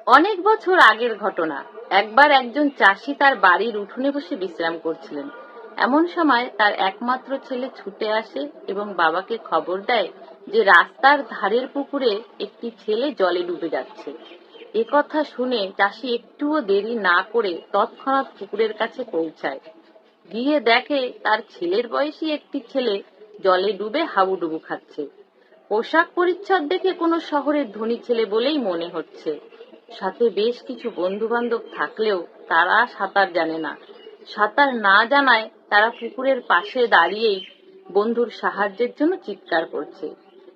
অনেক বছর আগের ঘটনা। একবার একজন চাষি তার বাড়ির উঠোনে বসে বিশ্রাম করছিলেন। এমন সময় তার একমাত্র ছেলে ছুটে আসে এবং বাবাকে খবর দেয় যে রাস্তার ধারের পুকুরে একটি ছেলে জলে ডুবে যাচ্ছে। একথা শুনে চাষি একটুও দেরি না করে তৎক্ষণাৎ পুকুরের কাছে পৌঁছায়। গিয়ে দেখে তার ছেলের বয়সী একটি ছেলে জলে ডুবে হাবুডুবু খাচ্ছে। পোশাক পরিচ্ছদ দেখে কোনো শহরের ধনী ছেলে বলেই মনে হচ্ছে। সাথে বেশ কিছু বন্ধু বান্ধব থাকলেও তারা সাঁতার জানে না। সাঁতার না জানায় তারা পুকুরের পাশে দাঁড়িয়েই বন্ধুর সাহায্যের জন্য চিৎকার করছে।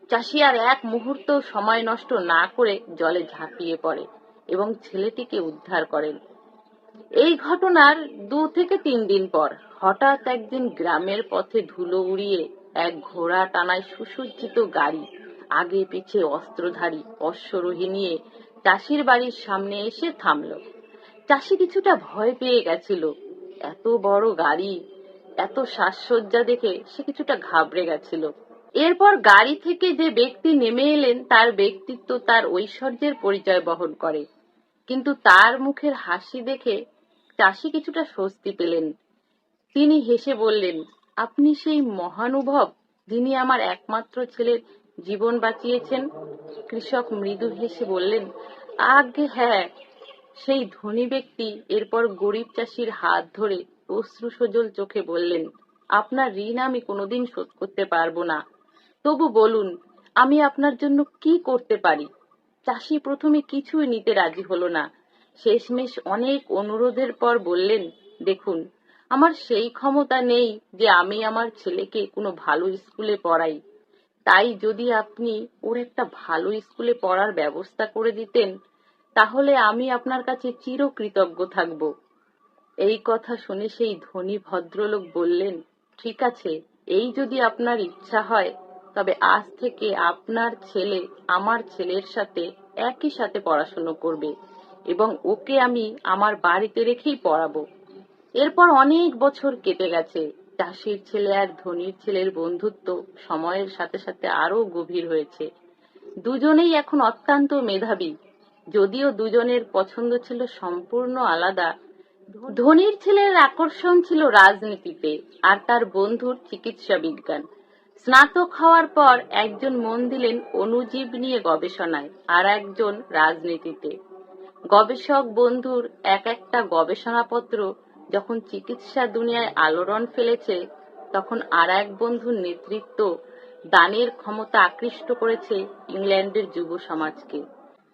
চাষি আর এক মুহূর্ত সময় নষ্ট না করে জলে ঝাঁপিয়ে পড়ে এবং ছেলেটিকে উদ্ধার করেন। এই ঘটনার 2 থেকে 3 দিন পর হঠাৎ একদিন গ্রামের পথে ধুলো উড়িয়ে এক ঘোড়া টানায় সুসজ্জিত গাড়ি আগে পিছে অস্ত্রধারী অশ্বরোহী নিয়ে চাষির বাড়ির সামনে এসে থামল। চাষি কিছুটা ভয় পেয়ে গেছিল। এত বড় গাড়ি, এত সাজসজ্জা দেখে সে কিছুটা ঘাবড়ে গেছিল। এরপর গাড়ি থেকে যে ব্যক্তি নেমে এলেন তার ব্যক্তিত্ব তার ঐশ্বর্যের পরিচয় বহন করে, কিন্তু তার মুখের হাসি দেখে চাষি কিছুটা স্বস্তি পেলেন। তিনি হেসে বললেন, আপনি সেই মহানুভব যিনি আমার একমাত্র ছেলের জীবন বাঁচিয়েছেন? কৃষক মৃদু হেসে বললেন, আজ্ঞে হ্যাঁ। সেই ধনী ব্যক্তি এরপর গরিব চাষির হাত ধরে অশ্রু সজল চোখে বললেন, আপনার ঋণ আমি কোনোদিন শোধ করতে পারবো না, তবু বলুন আমি আপনার জন্য কি করতে পারি। চাষি প্রথমে কিছুই নিতে রাজি হলো না। শেষমেশ অনেক অনুরোধের পর বললেন, দেখুন, আমার সেই ক্ষমতা নেই যে আমি আমার ছেলেকে কোনো ভালো স্কুলে পড়াই। তাই যদি আপনি ওর একটা ভালো স্কুলে পড়ার ব্যবস্থা করে দিতেন, তাহলে আমি আপনার কাছে চিরকৃতজ্ঞ থাকব। এই কথা শুনে সেই ধনী ভদ্রলোক বললেন, ঠিক আছে, এই যদি আপনার ইচ্ছা হয়, তবে আজ থেকে আপনার ছেলে আমার ছেলের সাথে একই সাথে পড়াশোনা করবে এবং ওকে আমি আমার বাড়িতে রেখেই পড়াবো। এরপর অনেক বছর কেটে গেছে। চাষির ছেলে আর ধনীর ছেলের বন্ধুত্ব সময়ের সাথে সাথে আরো গভীর হয়েছে। দুজনেই এখন অত্যন্ত মেধাবী, যদিও দুজনের পছন্দ ছিল সম্পূর্ণ আলাদা। ধনীর ছেলের আকর্ষণ ছিল রাজনীতিতে আর তার বন্ধুর চিকিৎসা বিজ্ঞান। স্নাতক হওয়ার পর একজন মন দিলেন অণুজীব নিয়ে গবেষণায় আর একজন রাজনীতিতে। গবেষক বন্ধুর এক একটা গবেষণাপত্র যখন চিকিৎসা দুনিয়ায় আলোড়ন ফেলেছে, তখন আর এক বন্ধুর নেতৃত্ব দানের ক্ষমতা আকৃষ্ট করেছে ইংল্যান্ডের যুব সমাজকে।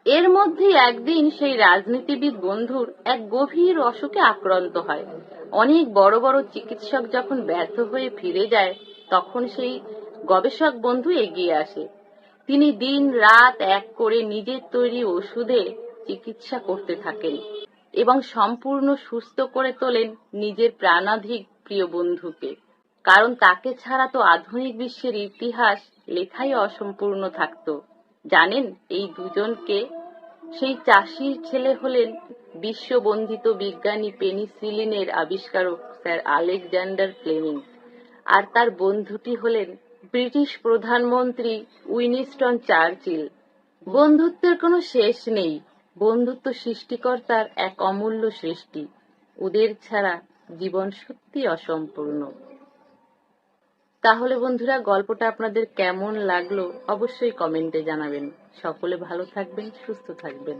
এর মধ্যে একদিন সেই রাজনীতিবিদ বন্ধুর এক গভীর অসুখে আক্রান্ত হয়। অনেক বড় বড় চিকিৎসক যখন ব্যর্থ হয়ে ফিরে যায়, তখন সেই গবেষক বন্ধু এগিয়ে আসে। তিনি দিন রাত এক করে নিজের তৈরি ওষুধে চিকিৎসা করতে থাকেন এবং সম্পূর্ণ সুস্থ করে তোলেন নিজের প্রাণাধিক প্রিয় বন্ধুকে। কারণ তাকে ছাড়া তো আধুনিক বিশ্বের ইতিহাস লেখাই অসম্পূর্ণ থাকত। জানেন এই দুজনকে? সেই চাষির ছেলে হলেন বিশ্ববন্দিত বিজ্ঞানী পেনিসিলিনের আবিষ্কারক স্যার আলেকজান্ডার ফ্লেমিং, আর তার বন্ধুটি হলেন ব্রিটিশ প্রধানমন্ত্রী উইনস্টন চার্চিল। বন্ধুত্বের কোনো শেষ নেই। বন্ধুত্ব সৃষ্টিকর্তার এক অমূল্য সৃষ্টি। ওদের ছাড়া জীবন সত্যি অসম্পূর্ণ। তাহলে বন্ধুরা, গল্পটা আপনাদের কেমন লাগলো অবশ্যই কমেন্টে জানাবেন। সকলে ভালো থাকবেন, সুস্থ থাকবেন।